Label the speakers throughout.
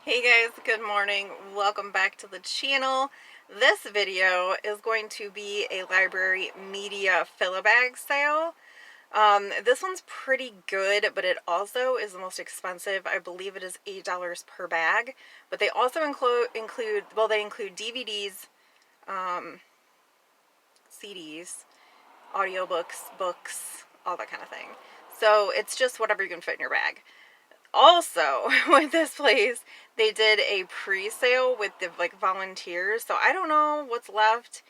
Speaker 1: Hey guys, good morning. Welcome back to the channel. This video is going to be a library media fill-a-bag sale. This one's pretty good, but it also is the most expensive. I believe it is $8 per bag, but they also include DVDs, CDs, audiobooks, books, all that kind of thing. So it's just whatever you can fit in your bag. Also, with this place, they did a pre-sale with the volunteers, so I don't know what's left.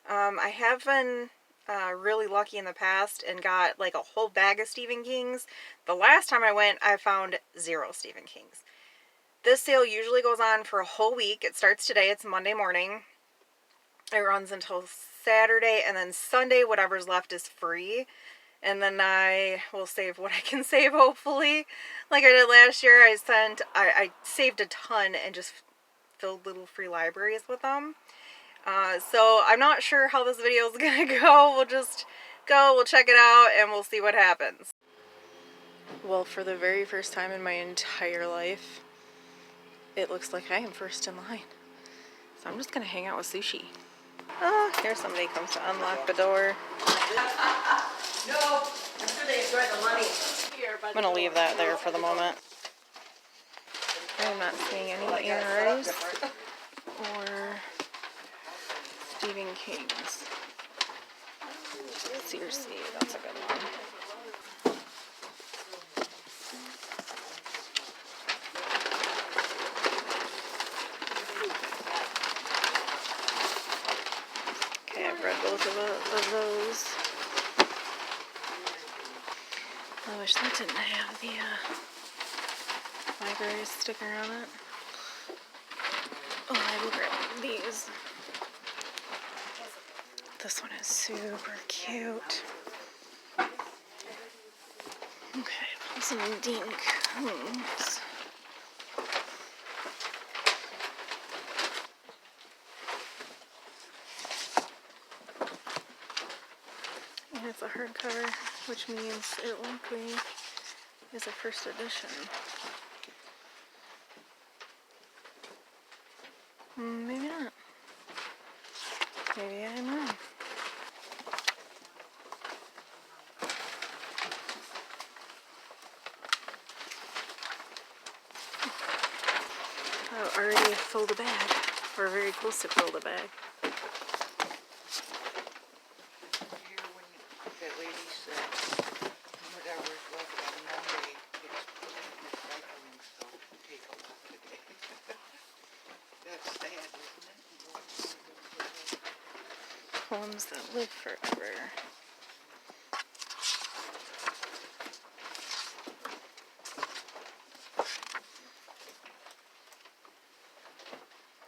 Speaker 1: I have been really lucky in the past and got like a whole bag of Stephen Kings. The last time I went, I found 0 Stephen Kings. This sale usually goes on for a whole week. It starts today. It's Monday morning. It runs until Saturday, and then Sunday, whatever's left is free. And then I will save what I can save, hopefully. Like I did last year, I saved a ton and just filled little free libraries with them. So I'm not sure how this video is gonna go. We'll just go, we'll check it out, and we'll see what happens. Well, for the very first time in my entire life, it looks like I am first in line. So I'm just gonna hang out with Sushi. Oh, here somebody comes to unlock the door.
Speaker 2: No, I'm sure they enjoy the money.
Speaker 1: I'm gonna leave that there for the moment. I'm not seeing any ARs or Stephen King's. Seriously, that's a good one. Okay, I've read both of those. I wish that didn't have the library sticker on it. Oh, I will grab these. This one is super cute. Okay, Puss and Dean Koontz. And it's a hardcover, which means it likely is a first edition. Maybe not. Maybe I'm wrong. Oh, already filled the bag. We're very close to fill the bag.
Speaker 2: Here, when that lady said, whatever it was on Monday, it's put in recycling, so take a look today. That's sad, isn't it?
Speaker 1: Poems that live forever.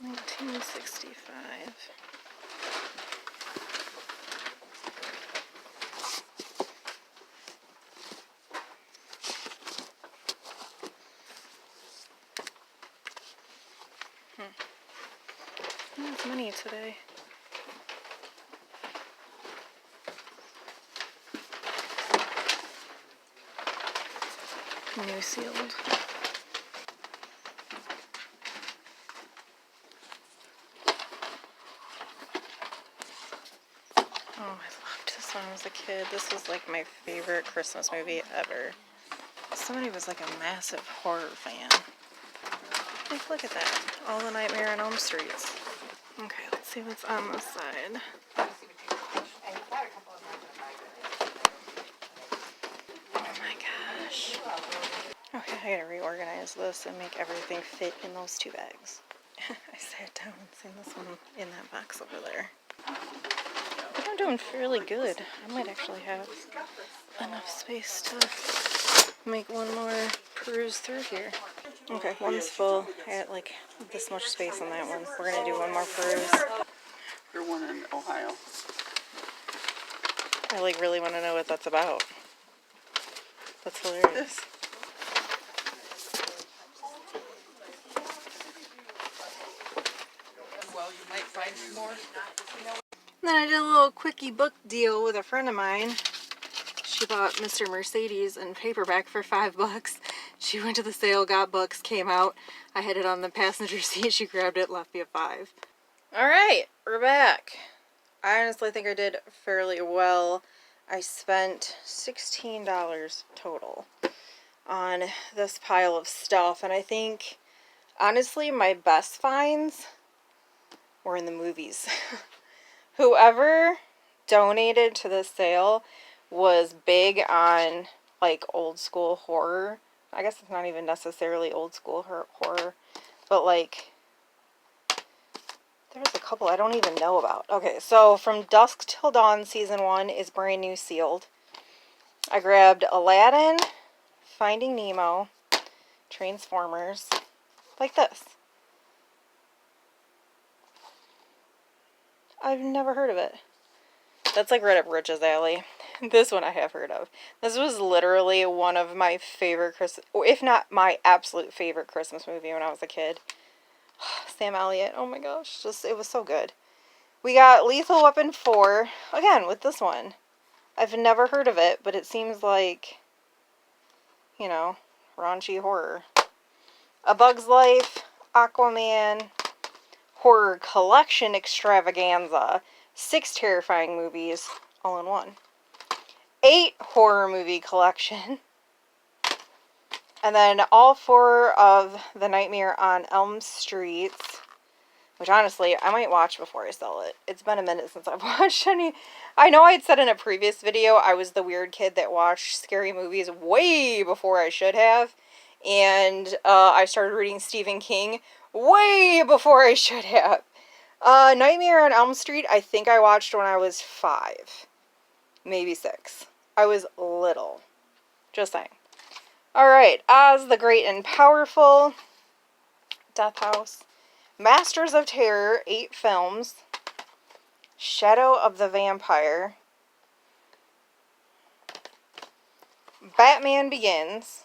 Speaker 1: $1965. There's money today. New sealed. Oh, I loved this when I was a kid. This was like my favorite Christmas movie ever. Somebody was like a massive horror fan. Like, look at that. All the Nightmare on Elm Streets. Okay, let's see what's on this side. Oh my gosh. Okay, I gotta reorganize this and make everything fit in those 2 bags. I sat down and seen this one in that box over there. I think I'm doing fairly good. I might actually have enough space to make one more peruse through here. Okay, one's full. I got like this much space on that one. We're gonna do one more peruse.
Speaker 2: You're one in Ohio.
Speaker 1: I like really want to know what that's about. That's hilarious.
Speaker 2: Well, you might find some more.
Speaker 1: Then I did a little quickie book deal with a friend of mine. She bought Mr. Mercedes in paperback for $5. She went to the sale, got books, came out. I had it on the passenger seat. She grabbed it, left me a 5. All right, we're back. I honestly think I did fairly well. I spent $16 total on this pile of stuff, and I think, honestly, my best finds were in the movies. Whoever donated to this sale was big on, like, old school horror. I guess it's not even necessarily old school horror, but, like, there's a couple I don't even know about. Okay, so From Dusk Till Dawn Season 1 is brand new sealed. I grabbed Aladdin, Finding Nemo, Transformers, like this. I've never heard of it. That's like right up Rich's alley. This one I have heard of. This was literally one of my favorite if not my absolute favorite Christmas movie when I was a kid. Sam Elliott, oh my gosh, it was so good. We got Lethal Weapon 4, again, with this one. I've never heard of it, but it seems like, you know, raunchy horror. A Bug's Life, Aquaman, Horror Collection Extravaganza, 6 terrifying movies, all in one. 8 horror movie collection. And then all 4 of The Nightmare on Elm Street, which honestly, I might watch before I sell it. It's been a minute since I've watched any. I know I had said in a previous video I was the weird kid that watched scary movies way before I should have. And I started reading Stephen King way before I should have. Nightmare on Elm Street, I think I watched when I was 5. Maybe 6. I was little. Just saying. Alright, Oz the Great and Powerful. Death House. Masters of Terror, 8 films. Shadow of the Vampire. Batman Begins.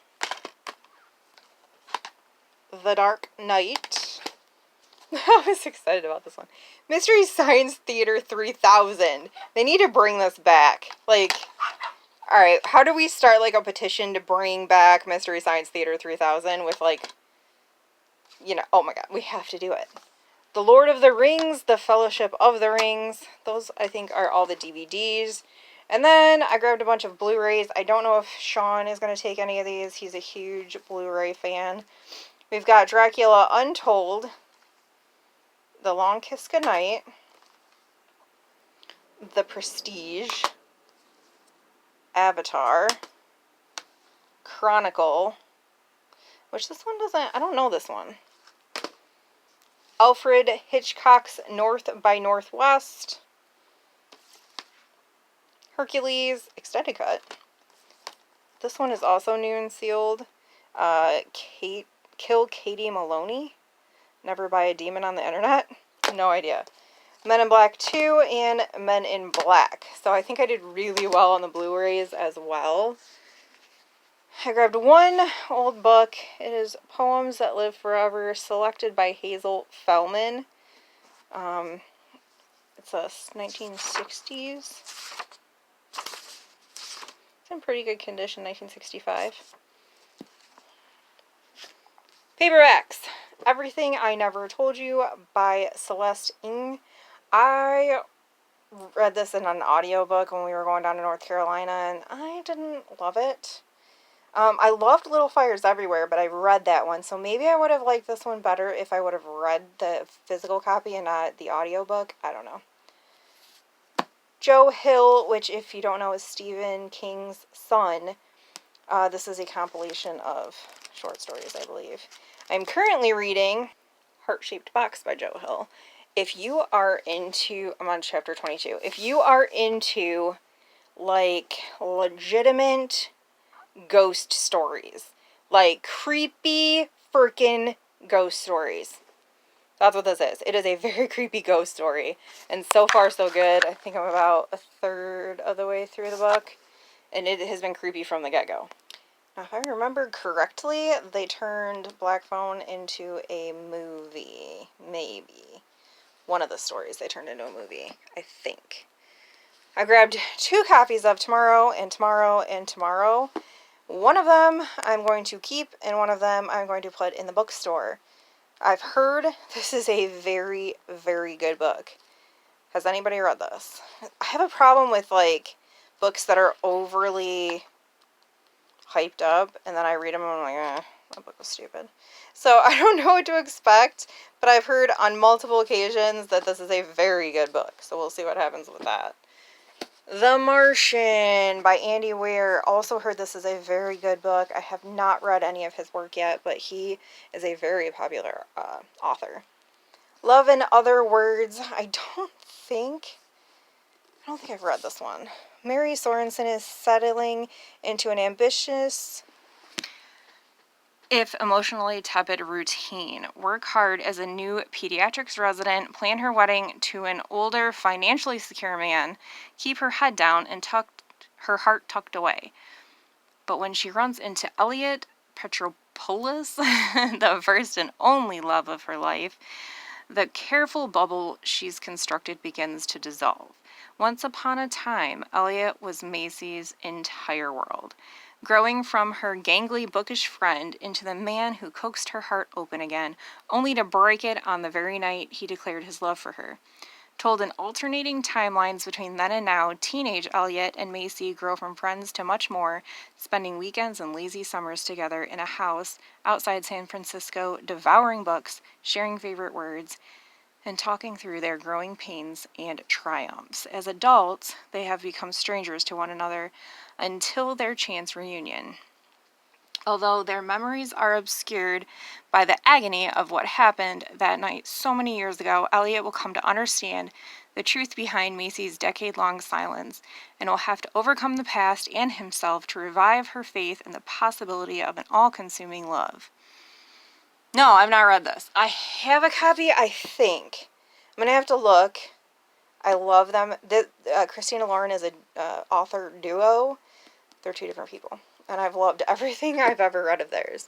Speaker 1: The Dark Knight. I was excited about this one. Mystery Science Theater 3000. They need to bring this back. Like, alright, how do we start, like, a petition to bring back Mystery Science Theater 3000 with, like, you know, oh my god, we have to do it. The Lord of the Rings, The Fellowship of the Rings. Those, I think, are all the DVDs. And then I grabbed a bunch of Blu-rays. I don't know if Sean is going to take any of these. He's a huge Blu-ray fan. We've got Dracula Untold. The Long Kiss Goodnight. The Prestige. Avatar. Chronicle. Which this one doesn't... I don't know this one. Alfred Hitchcock's North by Northwest. Hercules Extended Cut. This one is also new and sealed. Kill Katie Maloney. Never Buy a Demon on the Internet. No idea. Men in Black 2 and Men in Black. So I think I did really well on the Blu-rays as well. I grabbed one old book. It is Poems That Live Forever, selected by Hazel Fellman. It's a 1960s. It's in pretty good condition, 1965. Paperbacks. Everything I Never Told You by Celeste Ng. I read this in an audiobook when we were going down to North Carolina, and I didn't love it. I loved Little Fires Everywhere, but I read that one, so maybe I would have liked this one better if I would have read the physical copy and not the audiobook. I don't know. Joe Hill, which, if you don't know, is Stephen King's son. This is a compilation of short stories, I believe. I'm currently reading Heart-Shaped Box by Joe Hill. If you are into... I'm on chapter 22. If you are into, like, legitimate ghost stories. Like, creepy freaking ghost stories. That's what this is. It is a very creepy ghost story. And so far, so good. I think I'm about a third of the way through the book. And it has been creepy from the get-go. Now, if I remember correctly, they turned Black Phone into a movie. Maybe. One of the stories they turned into a movie, I think. I grabbed 2 copies of Tomorrow and Tomorrow and Tomorrow One of them I'm going to keep, and one of them I'm going to put in the bookstore. I've heard this is a very, very good book. Has anybody read this? I have a problem with, like, books that are overly hyped up, and then I read them and I'm like, that book was stupid. So I don't know what to expect, but I've heard on multiple occasions that this is a very good book, so we'll see what happens with that. The Martian by Andy Weir. Also heard this is a very good book. I have not read any of his work yet, but he is a very popular author. Love in Other Words. I don't think I've read this one. Mary Sorensen is settling into an ambitious, if emotionally tepid, routine. Work hard as a new pediatrics resident, plan her wedding to an older, financially secure man, keep her head down and her heart tucked away. But when she runs into Elliot Petropoulos, the first and only love of her life, the careful bubble she's constructed begins to dissolve. Once upon a time, Elliot was Macy's entire world, growing from her gangly, bookish friend into the man who coaxed her heart open again, only to break it on the very night he declared his love for her. Told in alternating timelines between then and now, teenage Elliot and Macy grow from friends to much more, spending weekends and lazy summers together in a house outside San Francisco, devouring books, sharing favorite words, and talking through their growing pains and triumphs. As adults, they have become strangers to one another until their chance reunion. Although their memories are obscured by the agony of what happened that night so many years ago, Elliot will come to understand the truth behind Macy's decade-long silence and will have to overcome the past and himself to revive her faith in the possibility of an all-consuming love. No, I've not read this. I have a copy, I think. I'm going to have to look. I love them. Christina Lauren is an author duo. They're two different people. And I've loved everything I've ever read of theirs.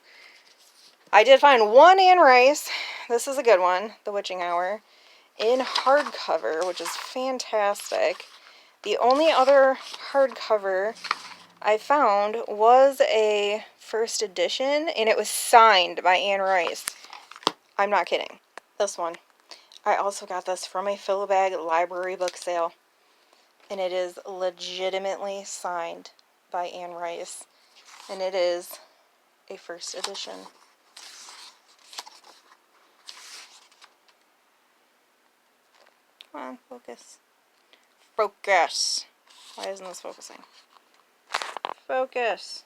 Speaker 1: I did find one Anne Rice. This is a good one. The Witching Hour. In hardcover, which is fantastic. The only other hardcover I found was a first edition, and it was signed by Anne Rice. I'm not kidding. This one. I also got this from a Philibag library book sale, and it is legitimately signed by Anne Rice, and it is a first edition. Come on, focus. Focus. Why isn't this focusing? Focus.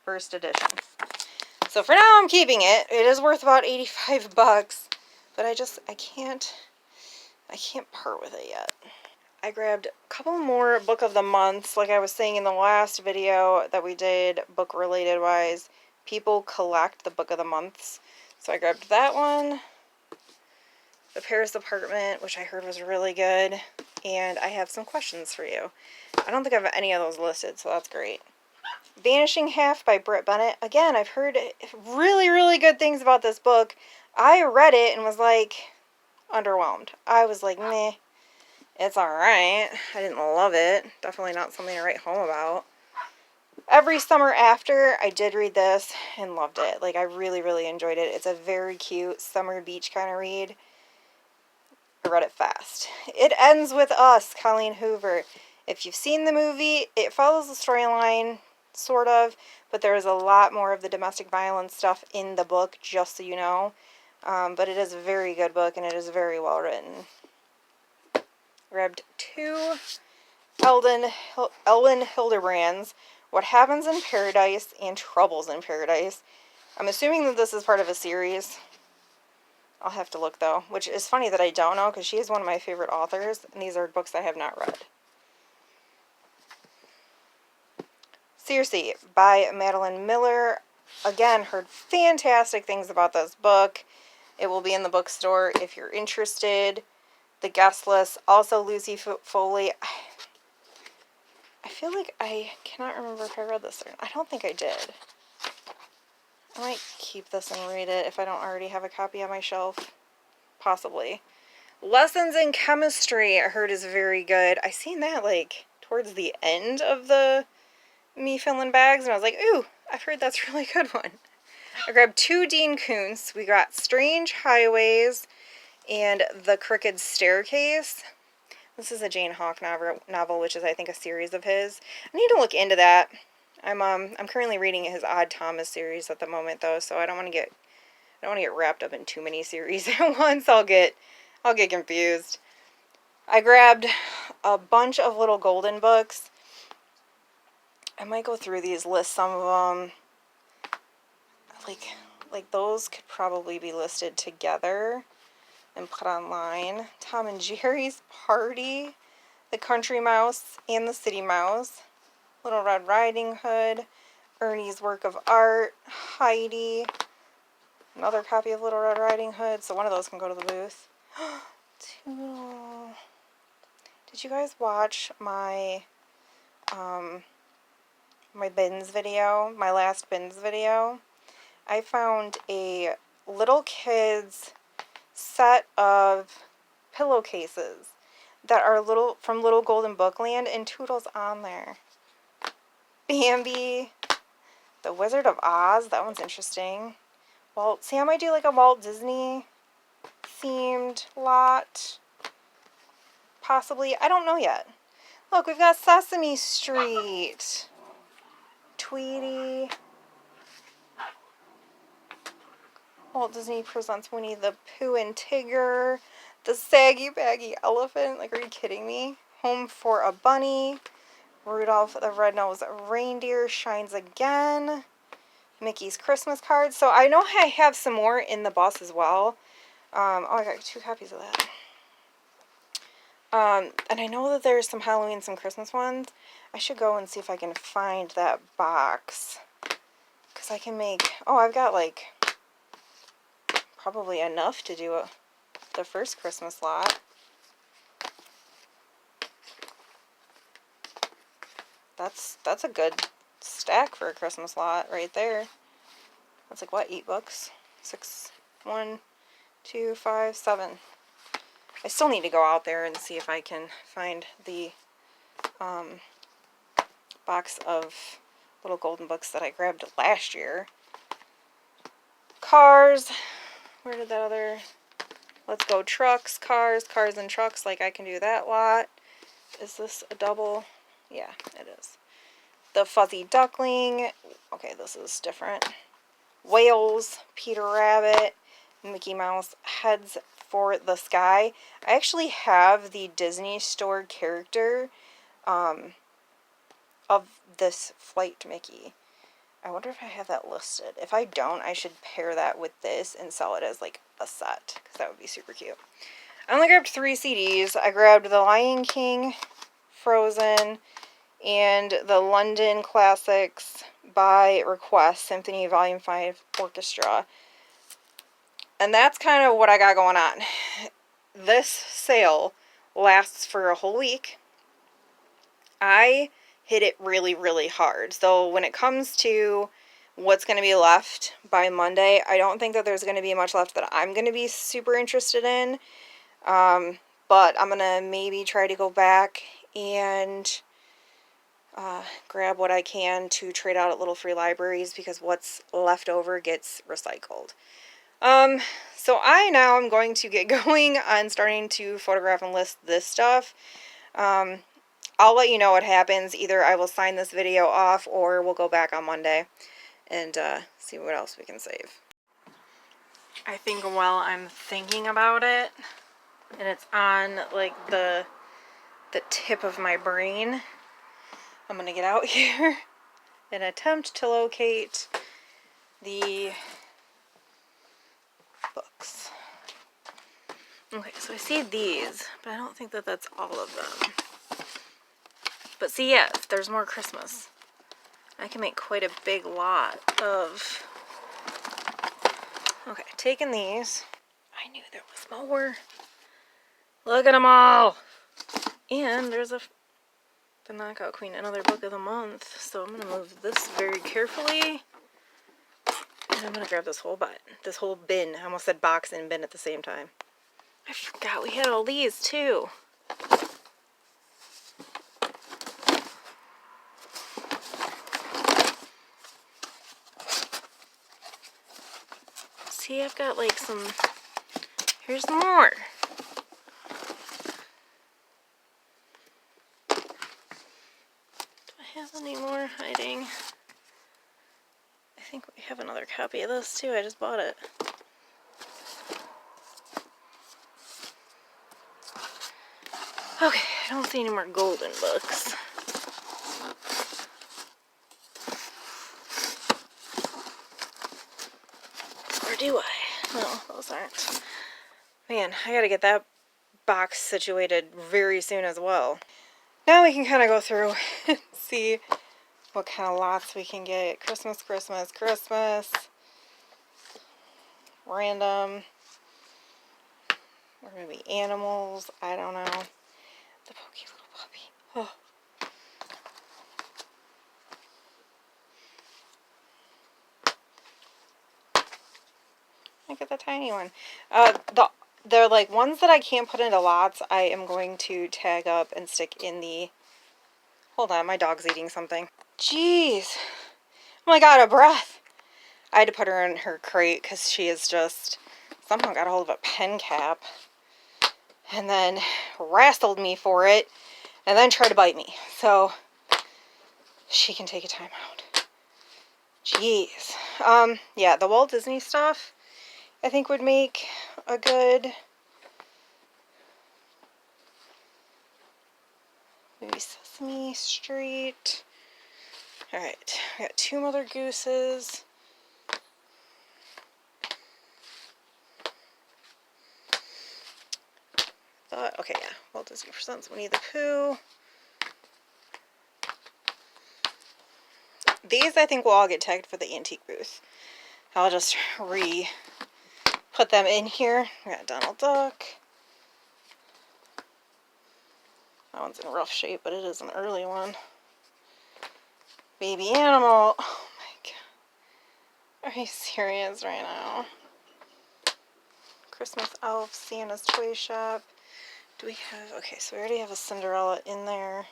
Speaker 1: First edition. So for now I'm keeping it. It is worth about 85 bucks, but I can't part with it yet. I grabbed a couple more book of the months, like I was saying in the last video that we did book related wise. People collect the book of the months. So I grabbed that one. The Paris Apartment, which I heard was really good. And I have some questions for you. I don't think I have any of those listed, so that's great. Vanishing Half by Britt Bennett. Again, I've heard really, really good things about this book. I read it and was like, underwhelmed. I was like, meh, it's alright. I didn't love it. Definitely not something to write home about. Every Summer After, I did read this and loved it. Like, I really, really enjoyed it. It's a very cute summer beach kind of read. I read it fast. It Ends with Us, Colleen Hoover. If you've seen the movie, it follows the storyline, sort of, but there is a lot more of the domestic violence stuff in the book, just so you know. But it is a very good book, and it is very well written. Grabbed two Elwyn Hilderbrand's What Happens in Paradise and Troubles in Paradise. I'm assuming that this is part of a series. I'll have to look, though, which is funny that I don't know, because she is one of my favorite authors, and these are books I have not read. Circe by Madeline Miller. Again, heard fantastic things about this book. It will be in the bookstore if you're interested. The Guest List, also Lucy Foley. I feel like I cannot remember if I read this or not. I don't think I did. I might keep this and read it if I don't already have a copy on my shelf. Possibly. Lessons in Chemistry, I heard is very good. I seen that like towards the end of the me filling bags, and I was like, ooh, I've heard that's a really good one. I grabbed 2 Dean Koontz. We got Strange Highways and The Crooked Staircase. This is a Jane Hawk novel, which is, I think, a series of his. I need to look into that. I'm currently reading his Odd Thomas series at the moment, though, so I don't want to get wrapped up in too many series at once. I'll get confused. I grabbed a bunch of little golden books. I might go through these, list some of them. Like those could probably be listed together and put online. Tom and Jerry's Party, The Country Mouse and the City Mouse, Little Red Riding Hood, Ernie's Work of Art, Heidi, another copy of Little Red Riding Hood, so one of those can go to the booth. Toodle. Did you guys watch my my bins video, my last bins video? I found a little kids set of pillowcases that are from Little Golden Bookland, and Toodle's on there. Bambi, The Wizard of Oz, that one's interesting. Well, see, I might do like a Walt Disney themed lot. Possibly. I don't know yet. Look, we've got Sesame Street. Tweety. Walt Disney Presents Winnie the Pooh and Tigger. The Saggy Baggy Elephant. Like, are you kidding me? Home for a Bunny. Rudolph the Red-Nosed Reindeer Shines Again. Mickey's Christmas Cards. So I know I have some more in the bus as well. Oh, I got 2 copies of that. And I know that there's some Halloween, some Christmas ones. I should go and see if I can find that box. Because I can make... Oh, I've got, like, probably enough to do the first Christmas lot. That's a good stack for a Christmas lot right there. That's like, what, 8 books? 6, 1, 2, 5, 7. I still need to go out there and see if I can find the box of little golden books that I grabbed last year. Cars. Where did that other... Let's go trucks, cars and trucks. Like, I can do that lot. Is this a double? Yeah, it is. The Fuzzy Duckling. Okay, this is different. Whales, Peter Rabbit, Mickey Mouse, Heads for the Sky. I actually have the Disney Store character of this Flight Mickey. I wonder if I have that listed. If I don't, I should pair that with this and sell it as like a set, because that would be super cute. I only grabbed 3 CDs. I grabbed The Lion King, Frozen, and the London Classics by Request Symphony Volume 5 Orchestra. And that's kind of what I got going on. This sale lasts for a whole week. I hit it really, really hard. So when it comes to what's going to be left by Monday, I don't think that there's going to be much left that I'm going to be super interested in. But I'm going to maybe try to go back and grab what I can to trade out at little free libraries, because what's left over gets recycled. So I now am going to get going on starting to photograph and list this stuff. I'll let you know what happens. Either I will sign this video off, or we'll go back on Monday and see what else we can save. I think while I'm thinking about it, and it's on like the tip of my brain, I'm going to get out here and attempt to locate the books. Okay, so I see these, but I don't think that that's all of them. But see, yes, there's more Christmas. I can make quite a big lot of... Okay, taking these. I knew there was more. Look at them all! And there's the Knockout Queen, another book of the month. So I'm going to move this very carefully. And I'm going to grab this whole bin. I almost said box and bin at the same time. I forgot we had all these too. See, I've got like some, here's more. Do I have any more hiding? I think we have another copy of this too. I just bought it. Okay, I don't see any more golden books. Or do I? No, those aren't. Man, I gotta get that box situated very soon as well. Now we can kind of go through and see what kind of lots we can get. Christmas, Christmas, Christmas. Random. Or maybe animals. I don't know. The pokey little puppy. Oh. Look at the tiny one. They're like ones that I can't put into lots. I am going to tag up and stick in the... Hold on, my dog's eating something. Jeez. Oh my god, a breath. I had to put her in her crate because she is just somehow got a hold of a pen cap and then wrestled me for it and then tried to bite me. So she can take a time out. Jeez. Yeah, the Walt Disney stuff I think would make a good... Maybe Sesame Street. Alright, I got 2 Mother Gooses. Okay, yeah, Walt Disney Presents Winnie the Pooh. These I think will all get tagged for the antique booth. I'll just put them in here. We got Donald Duck. That one's in rough shape, but it is an early one. Baby Animal. Oh my god. Are you serious right now? Christmas Elf, Santa's Toy Shop. Do we have... Okay, so we already have a Cinderella in there.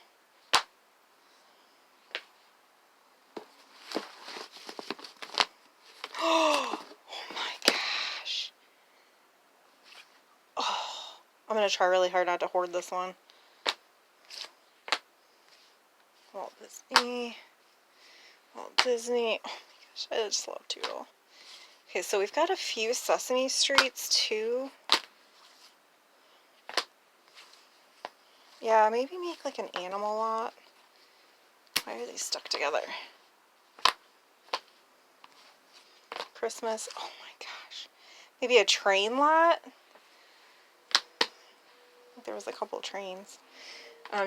Speaker 1: Oh my gosh. Oh, I'm going to try really hard not to hoard this one. Walt Disney. Walt Disney. Oh my gosh, I just love Toodle. Okay, so we've got a few Sesame Streets too. Yeah, maybe make like an animal lot. Why are these stuck together? Christmas. Oh my gosh. Maybe a train lot. There was a couple trains.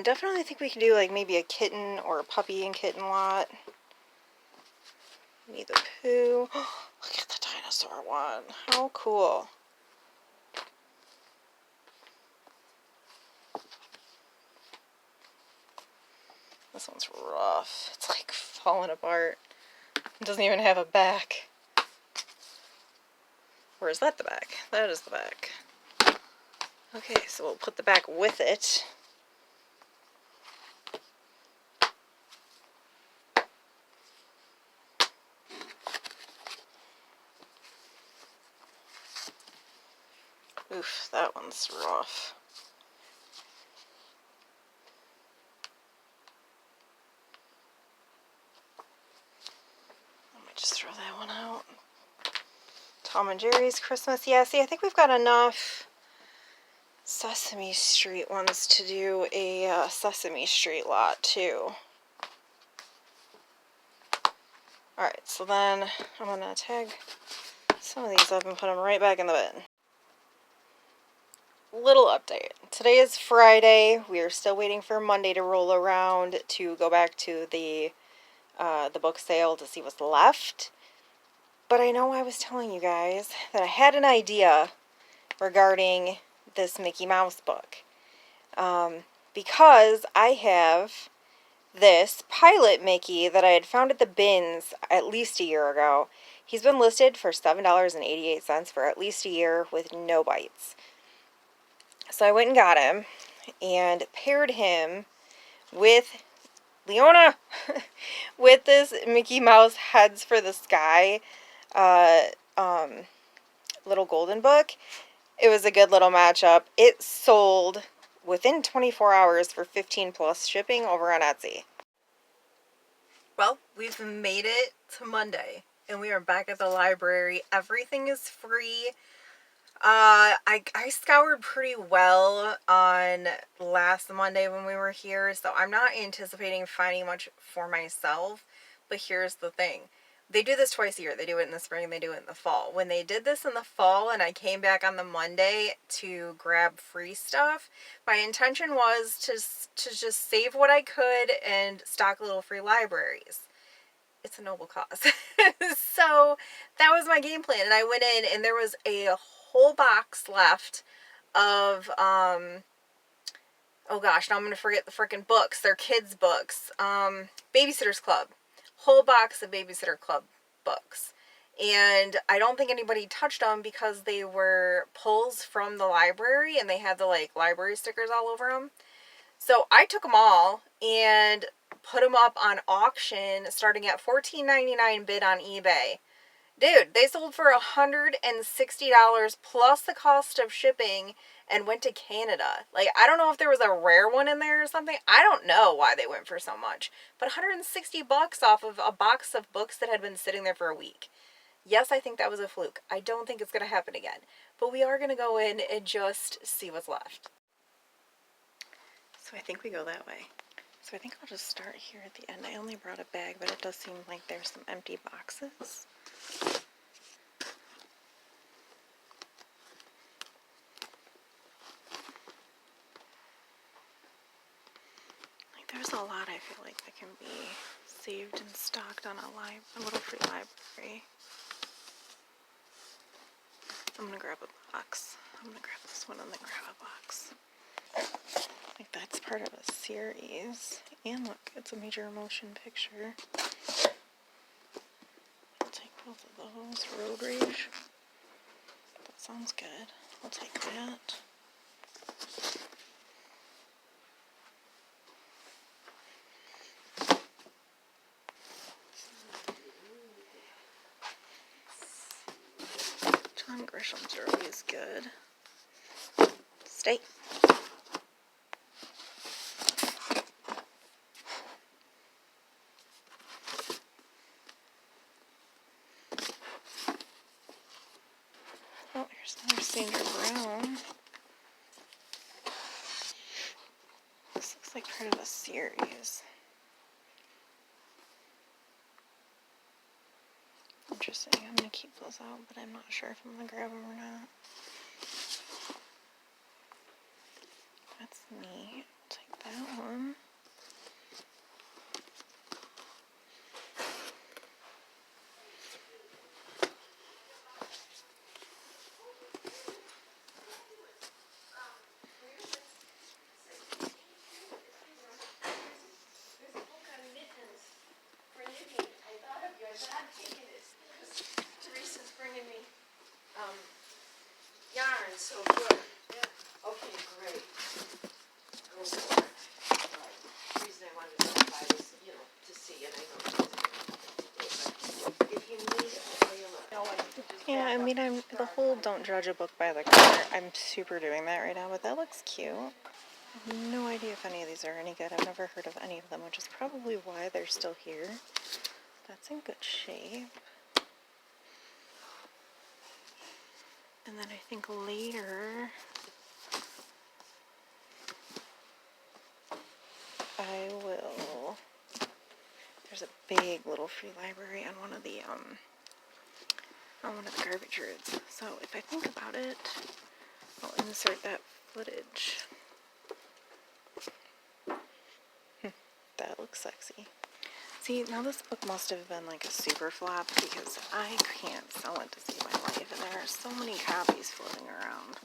Speaker 1: Definitely think we can do like maybe a kitten or a puppy and kitten lot. Winnie the Pooh. Look at the dinosaur one. How cool. This one's rough. It's like falling apart. It doesn't even have a back. Or is that the back? That is the back. Okay, so we'll put the back with it. Oof, that one's rough. Let me just throw that one out. Tom and Jerry's Christmas. Yeah, see, I think we've got enough Sesame Street ones to do a Sesame Street lot, too. Alright, so then I'm going to tag some of these up and put them right back in the bin. Little update. Today is Friday. We are still waiting for Monday to roll around to go back to the book sale to see what's left. But I know I was telling you guys that I had an idea regarding this Mickey Mouse book. Because I have this Pilot Mickey that I had found at the bins at least a year ago. He's been listed for $7.88 for at least a year with no bites. So I went and got him and paired him with Leona with this Mickey Mouse Heads for the Sky little golden book. It was a good little matchup. It sold within 24 hours for 15 plus shipping over on Etsy. Well, we've made it to Monday and we are back at the library. Everything is free. I scoured pretty well on last Monday when we were here, so I'm not anticipating finding much for myself. But here's the thing. They do this twice a year. They do it in the spring and they do it in the fall. When they did this in the fall and I came back on the Monday to grab free stuff, my intention was to just save what I could and stock little free libraries. It's a noble cause. So that was my game plan. And I went in and there was a whole box left of, oh gosh, now I'm going to forget the freaking books. They're kids' books. Babysitter's Club. Whole box of Babysitter Club books. And I don't think anybody touched them because they were pulls from the library and they had the like library stickers all over them. So I took them all and put them up on auction starting at $14.99 bid on eBay. Dude, they sold for $160 plus the cost of shipping and went to Canada. Like, I don't know if there was a rare one in there or something. I don't know why they went for so much. But $160 off of a box of books that had been sitting there for a week. Yes, I think that was a fluke. I don't think it's going to happen again. But we are going to go in and just see what's left. So I think we go that way. So I think I'll just start here at the end. I only brought a bag, but it does seem like there's some empty boxes. Like there's a lot I feel like that can be saved and stocked on a little free library. I'm gonna grab a box. I'm gonna grab this one and then grab a box. Like that's part of a series. And look, it's a major motion picture. I'll take both of those. Road Rage. That sounds good. I'll take that. John Grisham's are always good. Stay. Oh, here's another Sandra Brown. This looks like part of a series. Interesting. I'm going to keep those out, but I'm not sure if I'm going to grab them or not. That's neat. I'll take that one.
Speaker 3: Teresa's bringing me yarn, so good. Yeah. Okay, great. Go for it. Right. The reason I wanted to stop by was, to see it. I know if you need it, I'll tell you what. No,
Speaker 1: Yeah, I mean, I'm the whole don't judge a book by the cover. I'm super doing that right now, but that looks cute. I have no idea if any of these are any good. I've never heard of any of them, which is probably why they're still here. That's in good shape. And then I think later I will, there's a big little free library on one of the garbage roots. So if I think about it, I'll insert that footage. That looks sexy. See, now this book must have been like a super flop because I can't sell it to save my life, and there are so many copies floating around.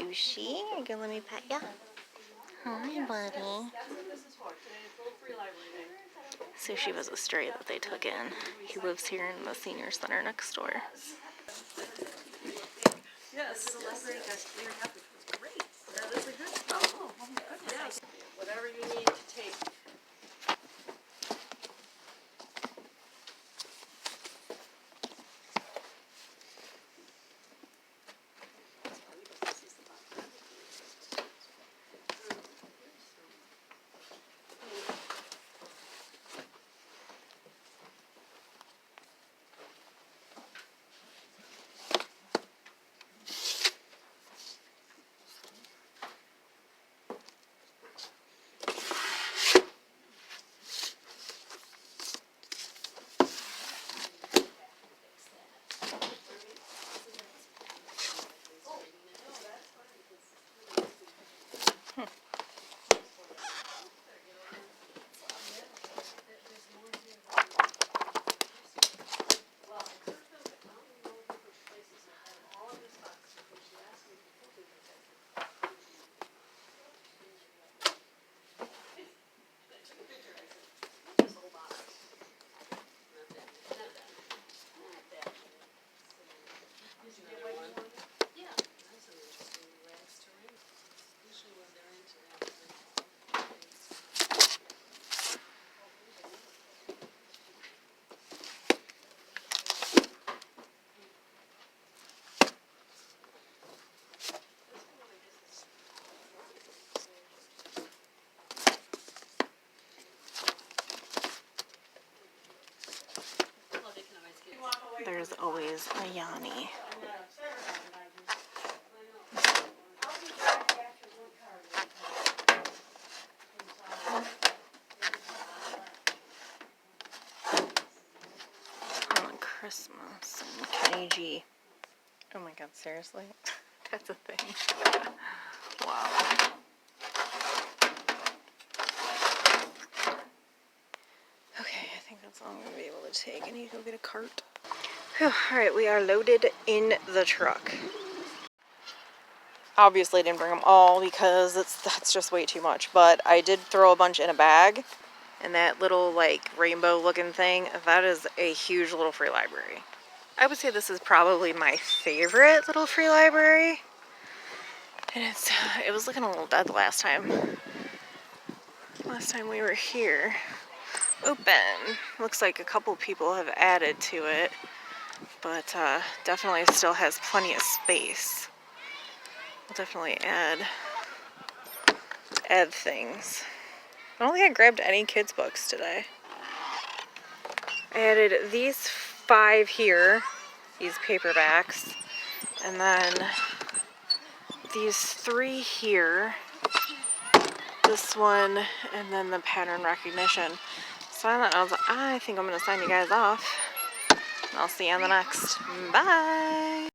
Speaker 1: Sushi, you gonna let me pet ya? Hi, buddy. Sushi was a stray that they took in. He lives here in the senior center next door.
Speaker 3: Yes, the library got cleared up, which was great. That is a good stuff. Oh, my goodness. Yes, whatever you need to take.
Speaker 1: There's always a Yanni. On Christmas and Kenny G. Oh my god, seriously? That's a thing. Wow. Okay, I think that's all I'm going to be able to take. I need to go get a cart. Alright, we are loaded in the truck. Obviously didn't bring them all because that's just way too much, but I did throw a bunch in a bag. And that little like rainbow looking thing, that is a huge little free library. I would say this is probably my favorite little free library. And it was looking a little dead the last time. Last time we were here. Open. Looks like a couple people have added to it, but definitely still has plenty of space. We'll definitely add things. I don't think I grabbed any kids books today. I added these 5 here, these paperbacks, and then these 3 here, this one, and then the pattern recognition. So I think I'm going to sign you guys off. I'll see you on the next. Bye!